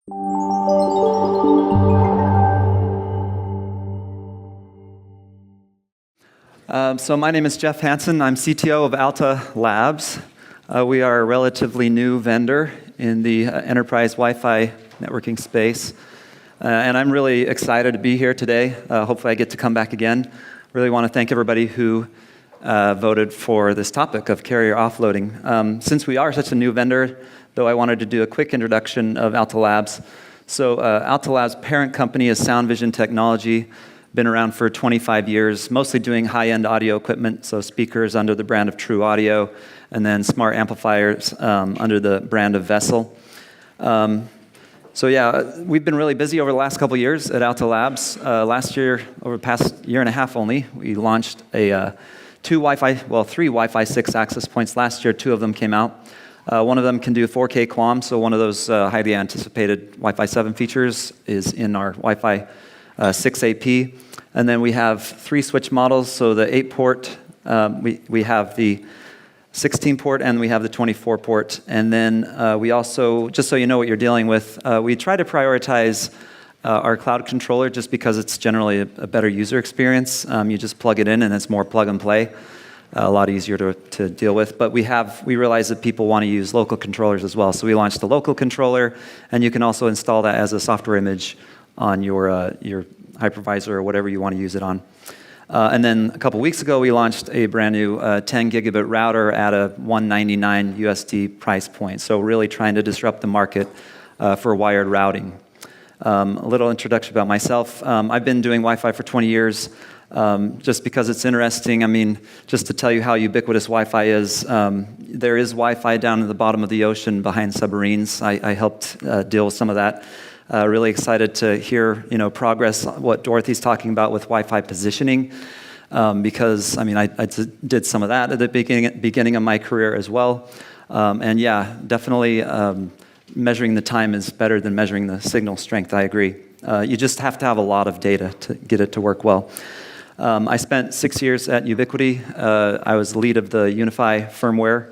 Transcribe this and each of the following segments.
So my name is Jeff Hansen. I'm CTO of Alta Labs. We are a relatively new vendor in the enterprise Wi-Fi networking space. And I'm really excited to be here today. Hopefully I get to come back again. Really want to thank everybody who voted for this topic of carrier offloading. Since we are such a new vendor, though, I wanted to do a quick introduction of Alta Labs. So Alta Labs' parent company is Sound Vision Technology. Been around for 25 years, mostly doing high-end audio equipment, so speakers under the brand of True Audio, and then smart amplifiers under the brand of Vessel. So yeah, we've been really busy over the last couple years at Alta Labs. Last year, over the past year and a half only, we launched three Wi-Fi 6 access points. Last year, 2 of them came out. One of them can do 4K QAM, so one of those highly anticipated Wi-Fi 7 features is in our Wi-Fi 6 AP. And then we have 3 switch models, so the 8-port, we have the 16-port, and we have the 24-port. And then we also, just so you know what you're dealing with, we try to prioritize our cloud controller just because it's generally a better user experience. You just plug it in, and it's more plug and play. A lot easier to deal with. But we realize that people want to use local controllers as well. So we launched the local controller, and you can also install that as a software image on your hypervisor or whatever you want to use it on. And then a couple weeks ago, we launched a brand new 10 gigabit router at a $199 USD price point. So really trying to disrupt the market for wired routing. A little introduction about myself. I've been doing Wi-Fi for 20 years. Just because it's interesting, I mean, just to tell you how ubiquitous Wi-Fi is, there is Wi-Fi down at the bottom of the ocean behind submarines. I helped deal with some of that. Really excited to hear, progress, what Dorothy's talking about with Wi-Fi positioning, because, I mean, I did some of that at the beginning of my career as well. And yeah, definitely measuring the time is better than measuring the signal strength, I agree. You just have to have a lot of data to get it to work well. I spent 6 years at Ubiquiti. I was the lead of the Unify firmware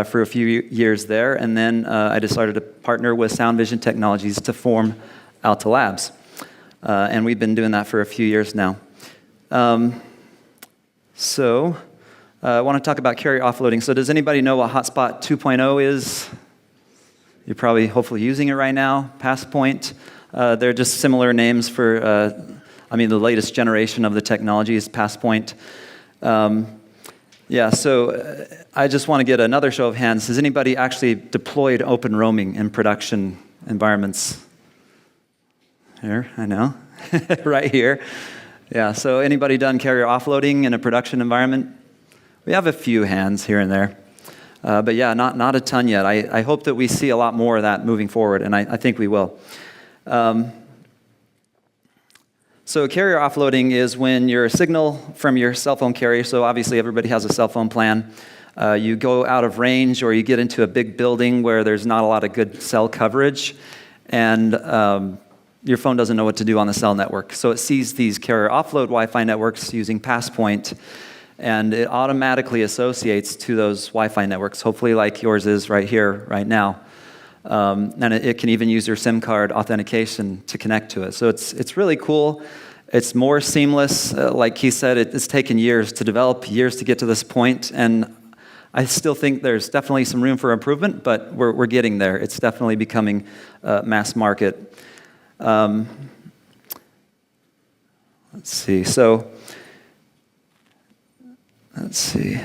for a few years there, and then I decided to partner with Sound Vision Technologies to form Alta Labs. And we've been doing that for a few years now. So I want to talk about carrier offloading. So does anybody know what Hotspot 2.0 is? You're probably hopefully using it right now. Passpoint. They're just similar names for, the latest generation of the technology is Passpoint. Yeah, so I just want to get another show of hands. Has anybody actually deployed open roaming in production environments? Here, I know, right here. Yeah, so anybody done carrier offloading in a production environment? We have a few hands here and there. But yeah, not a ton yet. I hope that we see a lot more of that moving forward, and I think we will. So carrier offloading is when your signal from your cell phone carrier, so obviously everybody has a cell phone plan, you go out of range or you get into a big building where there's not a lot of good cell coverage, and your phone doesn't know what to do on the cell network. So it sees these carrier offload Wi-Fi networks using Passpoint, and it automatically associates to those Wi-Fi networks, hopefully like yours is right here, right now. And it can even use your SIM card authentication to connect to it. So it's really cool. It's more seamless. Like Keith said, it's taken years to develop, years to get to this point. And I still think there's definitely some room for improvement, but we're getting there. It's definitely becoming mass market. Let's see.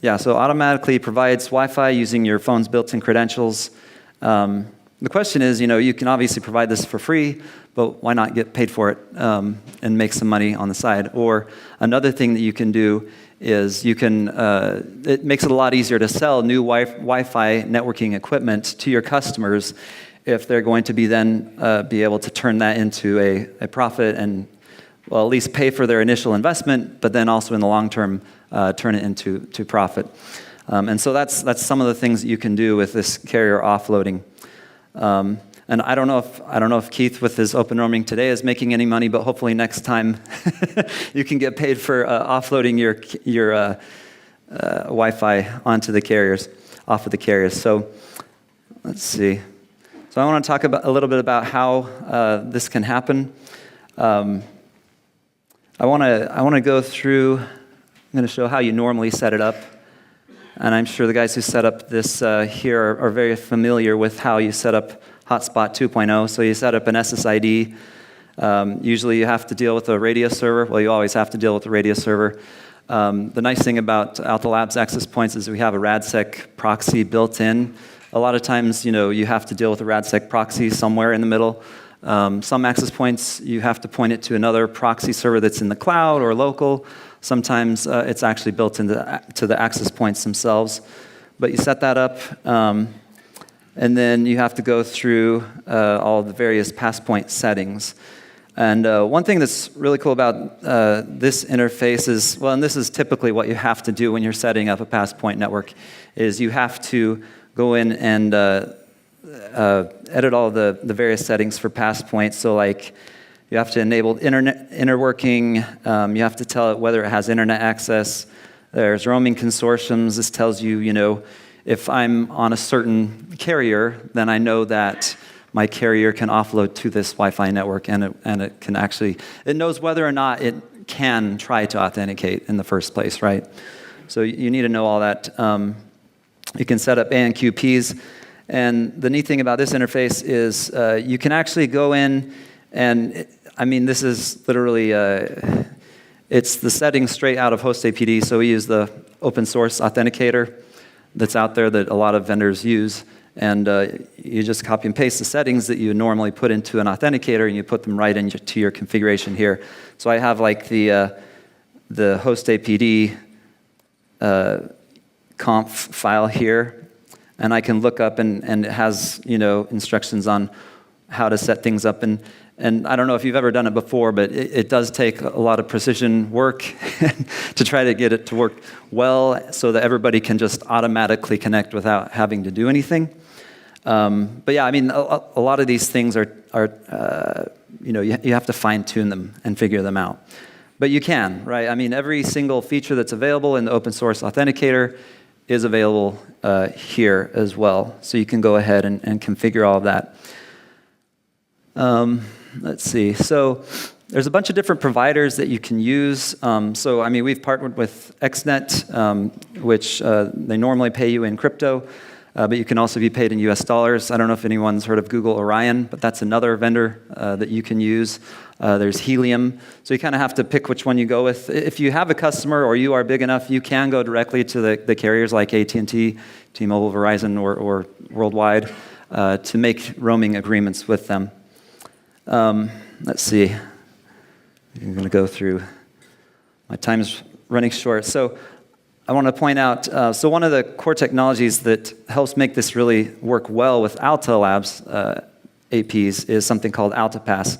Yeah, so automatically provides Wi-Fi using your phone's built-in credentials. The question is, you can obviously provide this for free, but why not get paid for it and make some money on the side? Or another thing that you can do is it makes it a lot easier to sell new Wi-Fi networking equipment to your customers if they're going to be able to turn that into a profit and, well, at least pay for their initial investment, but then also in the long term turn it into profit. And so that's some of the things that you can do with this carrier offloading. And I don't know if Keith with his open roaming today is making any money, but hopefully next time you can get paid for offloading your Wi-Fi onto the carriers, off of the carriers. So let's see. So I want to talk a little bit about how this can happen. I want to go through. I'm going to show how you normally set it up, and I'm sure the guys who set up this here are very familiar with how you set up Hotspot 2.0. So you set up an SSID. Usually you have to deal with a radio server. Well, you always have to deal with a radio server. The nice thing about Alta Labs access points is we have a RadSec proxy built in. A lot of times, you have to deal with a RadSec proxy somewhere in the middle. Some access points, you have to point it to another proxy server that's in the cloud or local. Sometimes it's actually built into the access points themselves. But you set that up, and then you have to go through all the various Passpoint settings. And one thing that's really cool about this interface is, well, and this is typically what you have to do when you're setting up a Passpoint network, is you have to go in and edit all the various settings for Passpoint. So like you have to enable interworking, you have to tell it whether it has internet access. There's roaming consortiums. This tells you, if I'm on a certain carrier, then I know that my carrier can offload to this Wi-Fi network, and it can actually, it knows whether or not it can try to authenticate in the first place, right? So you need to know all that. You can set up ANQPs, and the neat thing about this interface is you can actually go in and, this is literally, it's the settings straight out of HostAPD, so we use the open source authenticator that's out there that a lot of vendors use, and you just copy and paste the settings that you normally put into an authenticator, and you put them right into your configuration here. So I have like the HostAPD conf file here, and I can look up and it has instructions on how to set things up, and I don't know if you've ever done it before, but it does take a lot of precision work to try to get it to work well so that everybody can just automatically connect without having to do anything. But yeah, a lot of these things are you have to fine tune them and figure them out. But you can, right? Every single feature that's available in the open source authenticator is available here as well. So you can go ahead and configure all of that. Let's see. So there's a bunch of different providers that you can use. We've partnered with XNet, which they normally pay you in crypto, but you can also be paid in US dollars. I don't know if anyone's heard of Google Orion, but that's another vendor that you can use. There's Helium. So you kind of have to pick which one you go with. If you have a customer or you are big enough, you can go directly to the carriers like AT&T, T-Mobile, Verizon, or Worldwide to make roaming agreements with them. Let's see. I'm going to go through. My time's running short. So I want to point out, one of the core technologies that helps make this really work well with Alta Labs APs is something called AltaPass.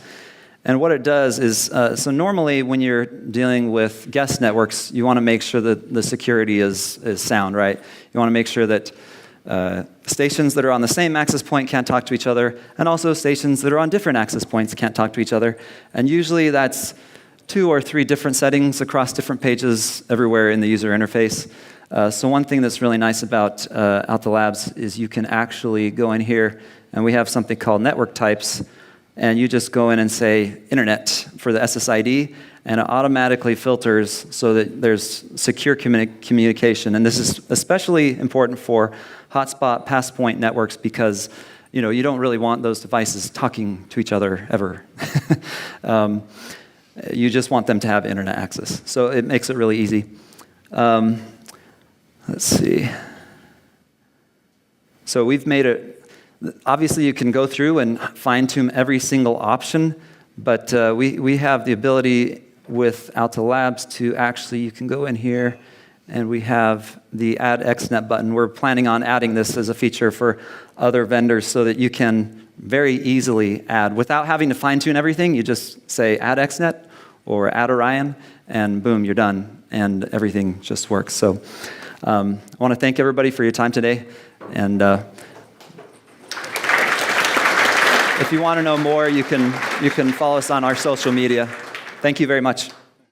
And what it does is, normally when you're dealing with guest networks, you want to make sure that the security is sound, right? You want to make sure that stations that are on the same access point can't talk to each other, and also stations that are on different access points can't talk to each other. And usually that's 2 or 3 different settings across different pages everywhere in the user interface. So one thing that's really nice about Alta Labs is you can actually go in here, and we have something called network types, and you just go in and say internet for the SSID, and it automatically filters so that there's secure communication. And this is especially important for hotspot Passpoint networks because you don't really want those devices talking to each other ever. You just want them to have internet access. So it makes it really easy. Let's see. So we've made it. Obviously, you can go through and fine-tune every single option, but we have the ability with Alta Labs to actually, you can go in here, and we have the Add XNet button. We're planning on adding this as a feature for other vendors so that you can very easily add. Without having to fine-tune everything, you just say Add XNet or Add Orion, and boom, you're done, and everything just works. So I want to thank everybody for your time today, and if you want to know more, you can follow us on our social media. Thank you very much.